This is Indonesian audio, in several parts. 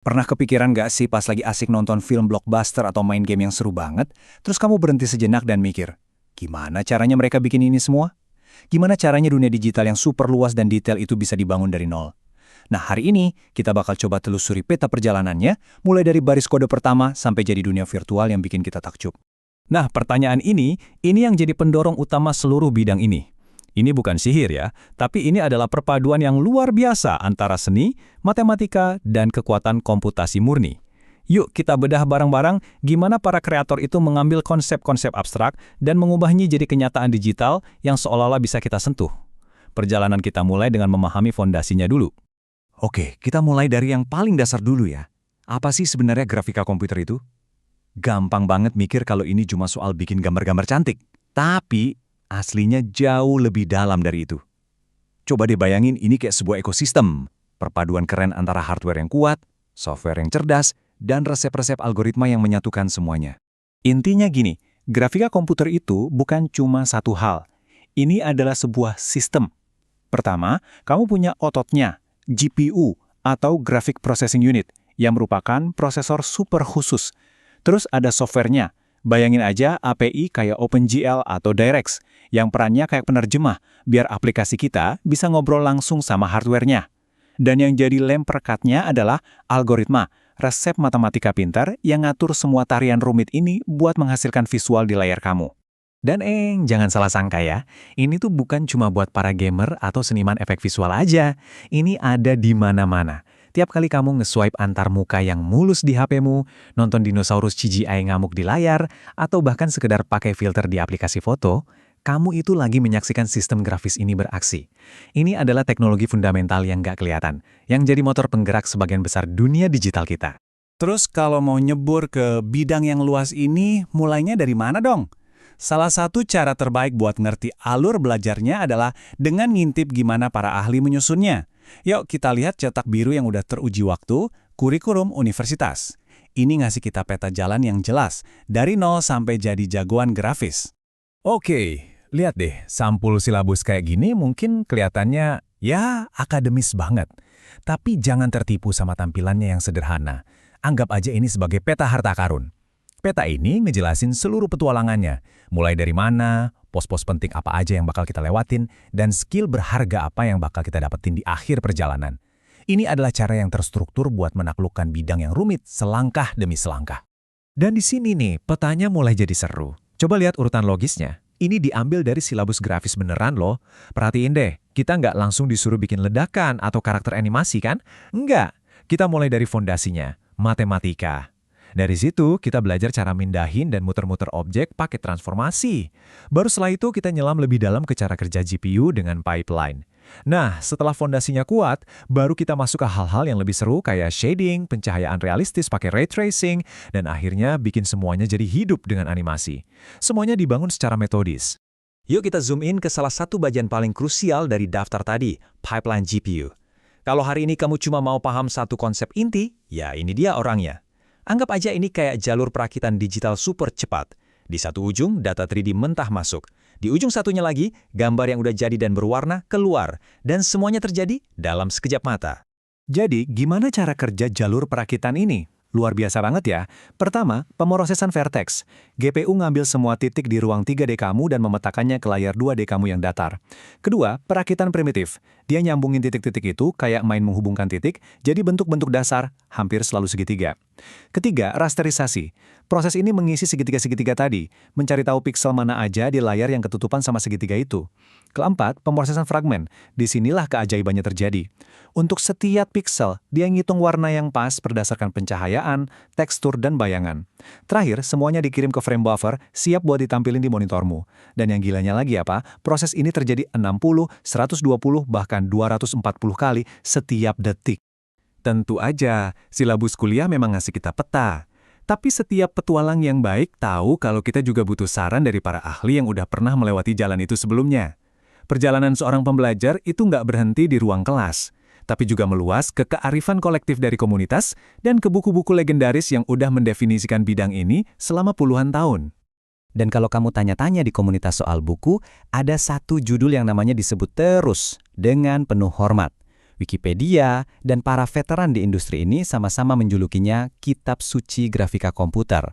Pernah kepikiran gak sih pas lagi asik nonton film blockbuster atau main game yang seru banget, terus kamu berhenti sejenak dan mikir, gimana caranya mereka bikin ini semua? Gimana caranya dunia digital yang super luas dan detail itu bisa dibangun dari nol? Nah, hari ini kita bakal coba telusuri peta perjalanannya, mulai dari baris kode pertama sampai jadi dunia virtual yang bikin kita takjub. Nah, pertanyaan ini yang jadi pendorong utama seluruh bidang ini. Ini bukan sihir ya, tapi ini adalah perpaduan yang luar biasa antara seni, matematika, dan kekuatan komputasi murni. Yuk kita bedah bareng-bareng gimana para kreator itu mengambil konsep-konsep abstrak dan mengubahnya jadi kenyataan digital yang seolah-olah bisa kita sentuh. Perjalanan kita mulai dengan memahami fondasinya dulu. Oke, kita mulai dari yang paling dasar dulu ya. Apa sih sebenarnya grafika komputer itu? Gampang banget mikir kalau ini cuma soal bikin gambar-gambar cantik. Tapi aslinya jauh lebih dalam dari itu. Coba deh bayangin ini kayak sebuah ekosistem. Perpaduan keren antara hardware yang kuat, software yang cerdas, dan resep-resep algoritma yang menyatukan semuanya. Intinya gini, grafika komputer itu bukan cuma satu hal. Ini adalah sebuah sistem. Pertama, kamu punya ototnya, GPU atau Graphic Processing Unit, yang merupakan prosesor super khusus. Terus ada softwarenya. Bayangin aja API kayak OpenGL atau DirectX, yang perannya kayak penerjemah, biar aplikasi kita bisa ngobrol langsung sama hardware-nya. Dan yang jadi lem perekatnya adalah algoritma, resep matematika pintar yang ngatur semua tarian rumit ini buat menghasilkan visual di layar kamu. Dan jangan salah sangka ya, ini tuh bukan cuma buat para gamer atau seniman efek visual aja. Ini ada di mana-mana. Tiap kali kamu nge-swipe antar muka yang mulus di HP-mu, nonton dinosaurus CGI ngamuk di layar, atau bahkan sekedar pakai filter di aplikasi foto, kamu itu lagi menyaksikan sistem grafis ini beraksi. Ini adalah teknologi fundamental yang nggak kelihatan, yang jadi motor penggerak sebagian besar dunia digital kita. Terus kalau mau nyebur ke bidang yang luas ini, mulainya dari mana dong? Salah satu cara terbaik buat ngerti alur belajarnya adalah dengan ngintip gimana para ahli menyusunnya. Yuk kita lihat cetak biru yang udah teruji waktu, kurikulum universitas. Ini ngasih kita peta jalan yang jelas, dari nol sampai jadi jagoan grafis. Oke, lihat deh, sampul silabus kayak gini mungkin kelihatannya ya akademis banget. Tapi jangan tertipu sama tampilannya yang sederhana. Anggap aja ini sebagai peta harta karun. Peta ini ngejelasin seluruh petualangannya, mulai dari mana, pos-pos penting apa aja yang bakal kita lewatin, dan skill berharga apa yang bakal kita dapetin di akhir perjalanan. Ini adalah cara yang terstruktur buat menaklukkan bidang yang rumit selangkah demi selangkah. Dan di sini nih, petanya mulai jadi seru. Coba lihat urutan logisnya. Ini diambil dari silabus grafis beneran loh. Perhatiin deh, kita nggak langsung disuruh bikin ledakan atau karakter animasi kan? Enggak. Kita mulai dari fondasinya, matematika. Dari situ, kita belajar cara mindahin dan muter-muter objek pakai transformasi. Baru setelah itu, kita nyelam lebih dalam ke cara kerja GPU dengan pipeline. Nah, setelah fondasinya kuat, baru kita masuk ke hal-hal yang lebih seru kayak shading, pencahayaan realistis pakai ray tracing, dan akhirnya bikin semuanya jadi hidup dengan animasi. Semuanya dibangun secara metodis. Yuk kita zoom in ke salah satu bagian paling krusial dari daftar tadi, pipeline GPU. Kalau hari ini kamu cuma mau paham satu konsep inti, ya ini dia orangnya. Anggap aja ini kayak jalur perakitan digital super cepat. Di satu ujung, data 3D mentah masuk. Di ujung satunya lagi, gambar yang udah jadi dan berwarna keluar. Dan semuanya terjadi dalam sekejap mata. Jadi, gimana cara kerja jalur perakitan ini? Luar biasa banget ya. Pertama, pemrosesan vertex. GPU ngambil semua titik di ruang 3D kamu dan memetakannya ke layar 2D kamu yang datar. Kedua, perakitan primitif. Dia nyambungin titik-titik itu kayak main menghubungkan titik, jadi bentuk-bentuk dasar, hampir selalu segitiga. Ketiga, rasterisasi. Proses ini mengisi segitiga-segitiga tadi, mencari tahu piksel mana aja di layar yang ketutupan sama segitiga itu. Keempat, pemrosesan fragmen. Disinilah keajaibannya terjadi. Untuk setiap piksel, dia ngitung warna yang pas berdasarkan pencahayaan, tekstur, dan bayangan. Terakhir, semuanya dikirim ke frame buffer, siap buat ditampilin di monitormu. Dan yang gilanya lagi apa, proses ini terjadi 60, 120, bahkan 240 kali setiap detik. Tentu aja, silabus kuliah memang ngasih kita peta. Tapi setiap petualang yang baik tahu kalau kita juga butuh saran dari para ahli yang udah pernah melewati jalan itu sebelumnya. Perjalanan seorang pembelajar itu nggak berhenti di ruang kelas, tapi juga meluas ke kearifan kolektif dari komunitas dan ke buku-buku legendaris yang udah mendefinisikan bidang ini selama puluhan tahun. Dan kalau kamu tanya-tanya di komunitas soal buku, ada satu judul yang namanya disebut terus dengan penuh hormat. Wikipedia, dan para veteran di industri ini sama-sama menjulukinya kitab suci grafika komputer.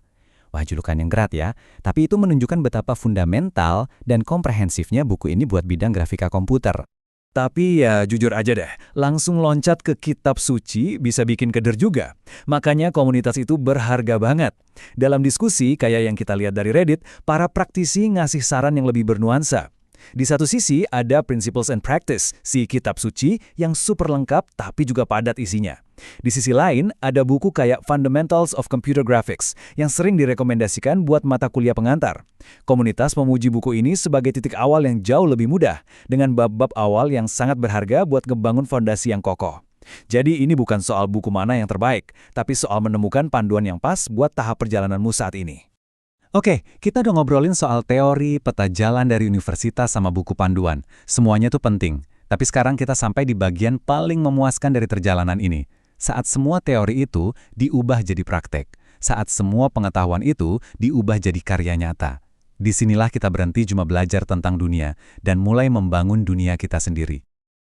Wah, julukan yang berat ya, tapi itu menunjukkan betapa fundamental dan komprehensifnya buku ini buat bidang grafika komputer. Tapi ya jujur aja deh, langsung loncat ke kitab suci bisa bikin keder juga. Makanya komunitas itu berharga banget. Dalam diskusi kayak yang kita lihat dari Reddit, para praktisi ngasih saran yang lebih bernuansa. Di satu sisi ada Principles and Practice, si kitab suci yang super lengkap tapi juga padat isinya. Di sisi lain, ada buku kayak Fundamentals of Computer Graphics yang sering direkomendasikan buat mata kuliah pengantar. Komunitas memuji buku ini sebagai titik awal yang jauh lebih mudah, dengan bab-bab awal yang sangat berharga buat ngebangun fondasi yang kokoh. Jadi ini bukan soal buku mana yang terbaik, tapi soal menemukan panduan yang pas buat tahap perjalananmu saat ini. Oke, kita udah ngobrolin soal teori, peta jalan dari universitas sama buku panduan. Semuanya tuh penting. Tapi sekarang kita sampai di bagian paling memuaskan dari perjalanan ini. Saat semua teori itu diubah jadi praktek. Saat semua pengetahuan itu diubah jadi karya nyata. Disinilah kita berhenti cuma belajar tentang dunia dan mulai membangun dunia kita sendiri.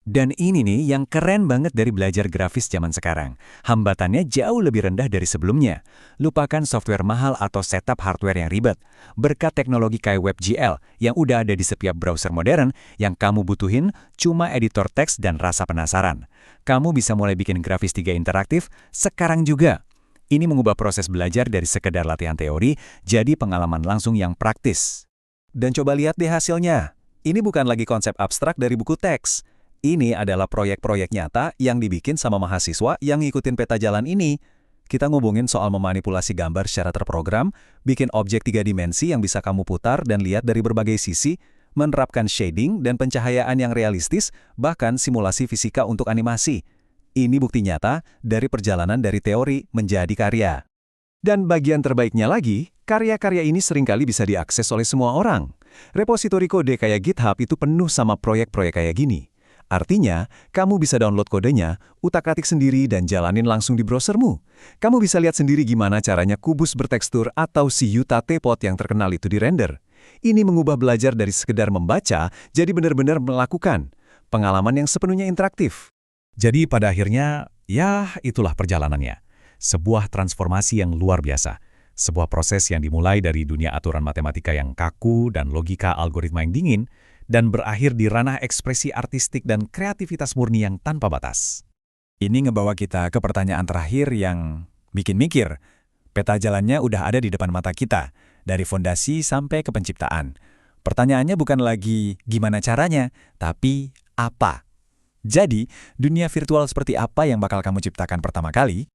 Dan ini nih yang keren banget dari belajar grafis zaman sekarang. Hambatannya jauh lebih rendah dari sebelumnya. Lupakan software mahal atau setup hardware yang ribet. Berkat teknologi kayak WebGL yang udah ada di setiap browser modern, yang kamu butuhin cuma editor teks dan rasa penasaran. Kamu bisa mulai bikin grafis 3 interaktif sekarang juga. Ini mengubah proses belajar dari sekedar latihan teori jadi pengalaman langsung yang praktis. Dan coba lihat deh hasilnya. Ini bukan lagi konsep abstrak dari buku teks. Ini adalah proyek-proyek nyata yang dibikin sama mahasiswa yang ngikutin peta jalan ini. Kita ngomongin soal memanipulasi gambar secara terprogram, bikin objek 3 dimensi yang bisa kamu putar dan lihat dari berbagai sisi, menerapkan shading dan pencahayaan yang realistis, bahkan simulasi fisika untuk animasi. Ini bukti nyata dari perjalanan dari teori menjadi karya. Dan bagian terbaiknya lagi, karya-karya ini seringkali bisa diakses oleh semua orang. Repositori kode kayak GitHub itu penuh sama proyek-proyek kayak gini. Artinya, kamu bisa download kodenya, utak-atik sendiri dan jalanin langsung di browsermu. Kamu bisa lihat sendiri gimana caranya kubus bertekstur atau si Utah Teapot yang terkenal itu dirender. Ini mengubah belajar dari sekedar membaca jadi benar-benar melakukan. Pengalaman yang sepenuhnya interaktif. Jadi pada akhirnya, ya itulah perjalanannya. Sebuah transformasi yang luar biasa. Sebuah proses yang dimulai dari dunia aturan matematika yang kaku dan logika algoritma yang dingin, dan berakhir di ranah ekspresi artistik dan kreativitas murni yang tanpa batas. Ini ngebawa kita ke pertanyaan terakhir yang bikin mikir. Peta jalannya udah ada di depan mata kita, dari fondasi sampai ke penciptaan. Pertanyaannya bukan lagi gimana caranya, tapi apa. Jadi, dunia virtual seperti apa yang bakal kamu ciptakan pertama kali?